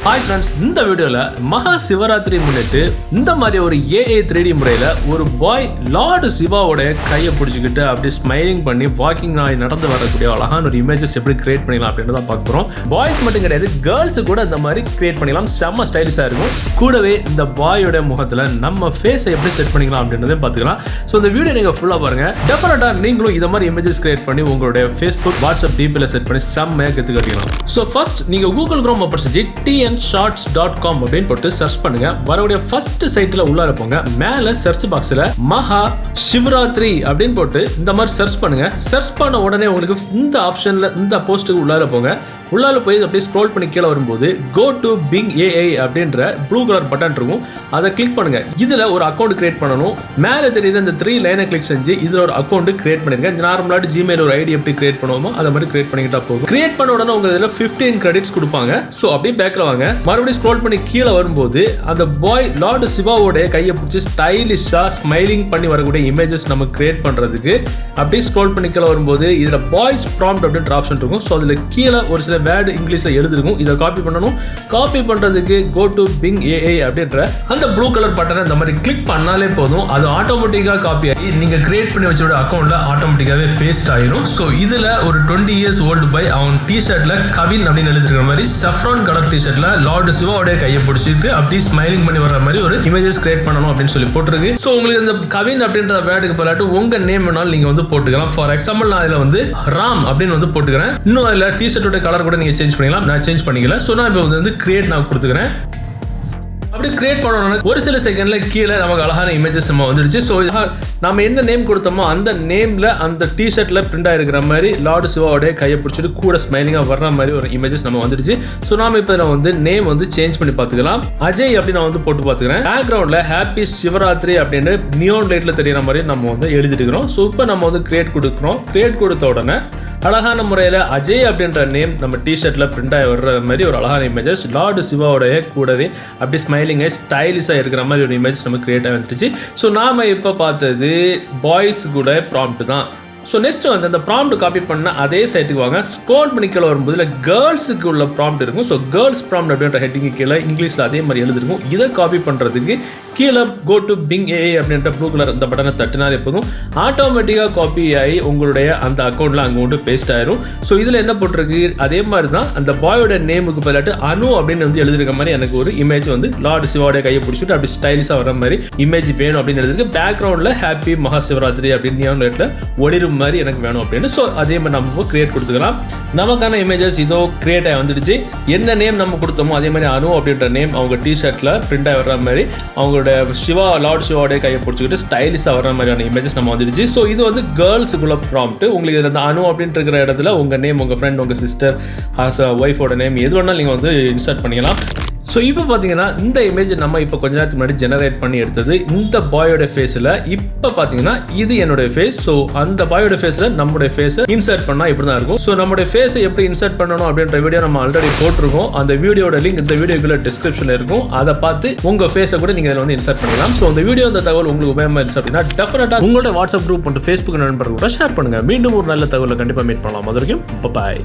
Hi friends, இந்த வீடியோல மகா சிவராத்திரி முன்னிட்டு இந்த மாதிரி ஒரு ஏஐ 3D முறையில ஒரு பாய் லார்டு சிவாவோட கையை பிடிச்சிக்கிட்டு அப்படி ஸ்மைலிங் பண்ணி வாக்கிங் ஆகி நடந்து வரக்கூடிய அழகான ஒரு இமேஜஸ் எப்படி கிரியேட் பண்ணிக்கலாம் அப்படின்னு தான் பார்க்க போறோம். பாய்ஸ் மட்டும் கிடையாது, கேர்ள்ஸ் கூட இந்த மாதிரி கிரியேட் பண்ணிக்கலாம். செம்ம ஸ்டைலிஷா இருக்கும். கூடவே இந்த பாயோட முகத்துல நம்ம ஃபேஸை எப்படி செட் பண்ணிக்கலாம் அப்படின்றதையும் பார்த்துக்கலாம். ஸோ இந்த வீடியோ நீங்க ஃபுல்லா பாருங்க. டெஃபினட்டா நீங்களும் இந்த மாதிரி இமேஜஸ் கிரியேட் பண்ணி உங்களுடைய ஃபேஸ்புக், வாட்ஸ்அப் டிபில செட் பண்ணி செம்மையா கத்துக்கலாம். ஸோ ஃபர்ஸ்ட் நீங்க கூகுள் குரோம் ஓபன் செஞ்சு shots.com அப்படின்னு போட்டு சர்ச் பண்ணுங்க. வரக்கூடிய ஃபர்ஸ்ட் சைட்ல உள்ளார போங்க. மேல சர்ச் பாக்ஸ்ல மகா சிவராத்திரி அப்படின்னு போட்டு இந்த மாதிரி சர்ச் பண்ணுங்க. சர்ச் பண்ண உடனே உங்களுக்கு இந்த ஆப்ஷன்ல இந்த போஸ்ட்டுக்கு உள்ளார போங்க. உள்ளால போய் அப்படியே ஸ்க்ரோல் பண்ணி கீழே வரும்போது கோ டு பிங் ஏஐ அப்படின்ற ப்ளூ கலர் பட்டன் இருக்கும். அதை கிளிக் பண்ணுங்க. இதுல ஒரு அக்கௌண்ட் கிரியேட் பண்ணணும். மேலே தெரியுது இந்த 3 லைனை கிளிக் செஞ்சு இதுல ஒரு அக்கௌண்ட் கிரியேட் பண்ணிருக்கேன். நார்மலாட்டு ஜிமெயில் ஒரு ஐடி எப்படி கிரியேட் பண்ணுவோமோ அதை மாதிரி கிரியேட் பண்ணிக்கிட்டா போகும். கிரியேட் பண்ண உடனே உங்க இதுல 15 கிரெடிட்ஸ் கொடுப்பாங்க. ஸோ அப்படியே பேக்ல வாங்க. மறுபடியும் ஸ்க்ரோல் பண்ணி கீழே வரும்போது அந்த பாய் லார்டு சிவாவோட கையை பிடிச்சி ஸ்டைலிஷா ஸ்மைலிங் பண்ணி வரக்கூடிய இமேஜஸ் நம்ம கிரியேட் பண்றதுக்கு அப்படியே ஸ்க்ரோல் பண்ணி கீழே வரும்போது இதுல பாய்ஸ் ப்ராம்ப்ட் அப்படின்ற ஆப்ஷன் இருக்கும். ஸோ அதுல கீழே ஒரு சில வேர்டு இங்கிலீஷ்ல எழுதிருக்கும். இதை காப்பி பண்ணணும். காப்பி பண்றதுக்கு கோ டு பிங் ஏஐ அப்படின்ற அந்த ப்ளூ கலர் பட்டனை இந்த மாதிரி கிளிக் பண்ணாலே போதும். அது ஆட்டோமேட்டிக்கா காப்பி ஆகி நீங்க கிரியேட் பண்ணி வச்சோட அக்கௌண்ட்ல ஆட்டோமேட்டிக்காவே பேஸ்ட் ஆயிரும். ஸோ இதுல ஒரு 20 இயர்ஸ் ஓல்டு பாய் அவன் டிஷர்ட்ல கவின் அப்படின்னு எழுதிருக்கிற மாதிரி சஃப்ரான் கலர் டிஷர்ட்ல லார்டு சிவாவோட கையை பிடிச்சிட்டு அப்படி ஸ்மைலிங் பண்ணி வர மாதிரி ஒரு இமேஜஸ் கிரியேட் பண்ணணும் அப்படின்னு சொல்லி போட்டிருக்கு. ஸோ உங்களுக்கு இந்த கவின் அப்படின்ற வேர்டுக்கு பதிலாட்டு உங்க நேம் வேணாலும் நீங்க வந்து போட்டுக்கலாம். ஃபார் எக்ஸாம்பிள் நான் இதுல வந்து ராம் அப்படின்னு வந்து போட்டுக்கிறேன். இன்னும் அதுல டிஷர்ட்டோட கலர் கூட நீங்க சேஞ்ச் பண்ணிக்கலாம். நான் சேஞ்ச் பண்ணிக்கல. ஸோ நான் இப்போ வந்து கிரியேட் நான் கொடுத்துக்கிறேன். அப்படி கிரியேட் பண்ணணும். ஒரு சில செகண்ட்ல கீழே நமக்கு அழகான இமேஜஸ் நம்ம வந்துடுச்சு. ஸோ நம்ம என்ன நேம் கொடுத்தோமோ அந்த நேம்ல அந்த டிஷர்ட்ல பிரிண்ட் ஆயிருக்கிற மாதிரி லார்டு சிவாவோட கையை பிடிச்சிட்டு கூட ஸ்மைலிங்கா வர்ற மாதிரி ஒரு இமேஜஸ் நம்ம வந்துடுச்சு. ஸோ நாம இப்போ வந்து நேம் வந்து சேஞ்ச் பண்ணி பார்த்துக்கலாம். அஜய் அப்படி நான் வந்து போட்டு பார்த்துக்கிறேன். பேக்ரவுண்ட்ல ஹாப்பி சிவராத்திரி அப்படின்னு நியோன் லைட்ல தெரியற மாதிரி நம்ம வந்து எழுதிட்டுக்கிறோம். ஸோ இப்போ நம்ம வந்து கிரியேட் கொடுக்குறோம். கிரியேட் கொடுத்த உடனே அழகான முறையில் அஜய் அப்படின்ற நேம் நம்ம டிஷர்ட்ல பிரிண்ட் ஆகி வர்ற மாதிரி ஒரு அழகான இமேஜஸ் லார்டு சிவாவோடைய கூடவே அப்படி ஸ்மைலிங்கா ஸ்டைலிஷா இருக்கிற மாதிரி ஒரு இமேஜ் நம்ம கிரியேட் ஆகி வந்துருச்சு. ஸோ நாம இப்போ பார்த்தது பாய்ஸ் கூட ப்ராம்ப்ட் தான். ஸோ நெக்ஸ்ட் வந்து அந்த ப்ராம்ப்ட் காப்பி பண்ண அதே சைட்டுக்கு வாங்க. ஸ்க்ரோல் பண்ணி கீழே வரும்போது இல்லை கேர்ள்ஸுக்கு உள்ள ப்ராம்ப்ட் இருக்கும். ஸோ கேர்ள்ஸ் ப்ராம்ப்ட் அப்படின்ற ஹெட்டிங் கீழே இங்கிலீஷில் அதே மாதிரி எழுதிருக்கும். இதை காப்பி பண்ணுறதுக்கு கீழே கோ டு பிங் ஏஐ அப்படின்ற ப்ளூ கலர் அந்த பட்டனை தட்டினாலே போதும். ஆட்டோமேட்டிக்காக காப்பி ஆகி உங்களுடைய அந்த அக்கௌண்ட்டில் அங்கே கொண்டு பேஸ்ட் ஆயிரும். ஸோ இதில் என்ன போட்டிருக்கு அதே மாதிரி தான் அந்த பாயோட நேமுக்கு பதிலாட்டு அனு அப்படின்னு வந்து எழுதிருக்க மாதிரி எனக்கு ஒரு இமேஜ் வந்து லார்டு சிவாவோட கையை பிடிச்சிட்டு அப்படி ஸ்டைலிஷாக வர மாதிரி இமேஜ் வேணும் அப்படின்னு எழுதிருக்கு. பேக்ரவுண்டில் ஹாப்பி மகா சிவராத்திரி அப்படின்னு நியான் லைட்ல ஒளிரும் மாதிரி எனக்கு வேணும் அப்படின்னு. ஸோ அதே மாதிரி நம்ம கிரியேட் கொடுத்துக்கலாம். நமக்கான இமேஜஸ் இதோ கிரியேட் ஆகி வந்துடுச்சு. என்ன நேம் நம்ம கொடுத்தோமோ அதே மாதிரி அனு அப்படின்ற நேம் அவங்க டிஷர்ட்ல பிரிண்ட் ஆகி வர்ற மாதிரி அவங்களோட சிவா லார்ட் சிவாவோட கையை பிடிச்சிக்கிட்டு ஸ்டைலிஷா வர்ற மாதிரியான இமேஜஸ் நம்ம வந்துடுச்சு. ஸோ இது வந்து கேர்ள்ஸுக்குள்ள ப்ராம்ப்ட். உங்களுக்கு இதில் அனு அப்படின்ற இருக்கிற இடத்துல உங்க நேம், உங்க ஃப்ரெண்ட், உங்க சிஸ்டர், ஒய்ஃபோட நேம் எது வேணாலும் நீங்க வந்து இன்சர்ட் பண்ணிக்கலாம். ஸோ இப்போ பார்த்தீங்கன்னா இந்த இமேஜ் நம்ம இப்போ கொஞ்ச நேரத்துக்கு முன்னாடி ஜெனரேட் பண்ணி எடுத்தது இந்த பாயோட ஃபேஸில். இப்போ பார்த்தீங்கன்னா இது என்னோட ஃபேஸ். ஸோ அந்த பாயோட ஃபேஸில் நம்மளுடைய ஃபேஸை இன்சர்ட் பண்ணால் இப்படி தான் இருக்கும். ஸோ நம்மளுடைய ஃபேஸை எப்படி இன்சர்ட் பண்ணணும் அப்படின்ற வீடியோ நம்ம ஆல்ரெடி போட்டிருக்கோம். அந்த வீடியோட லிங்க் இந்த வீடியோக்குள்ள டிஸ்கிரிப்ஷனில் இருக்கும். அதை பார்த்து உங்கள் ஃபேஸை கூட நீங்கள் இதில் வந்து இன்சர்ட் பண்ணிக்கலாம். ஸோ அந்த வீடியோ இந்த தகவல் உங்களுக்கு உபயோகமாக இருந்துச்சு அப்படின்னா டெஃபினட்டாக உங்களோட வாட்ஸ்அப் குரூப் மற்றும் ஃபேஸ்புக் நண்பர்களோட ஷேர் பண்ணுங்கள். மீண்டும் ஒரு நல்ல தகவலை கண்டிப்பாக மீட் பண்ணலாம். அது வரைக்கும் பாய்.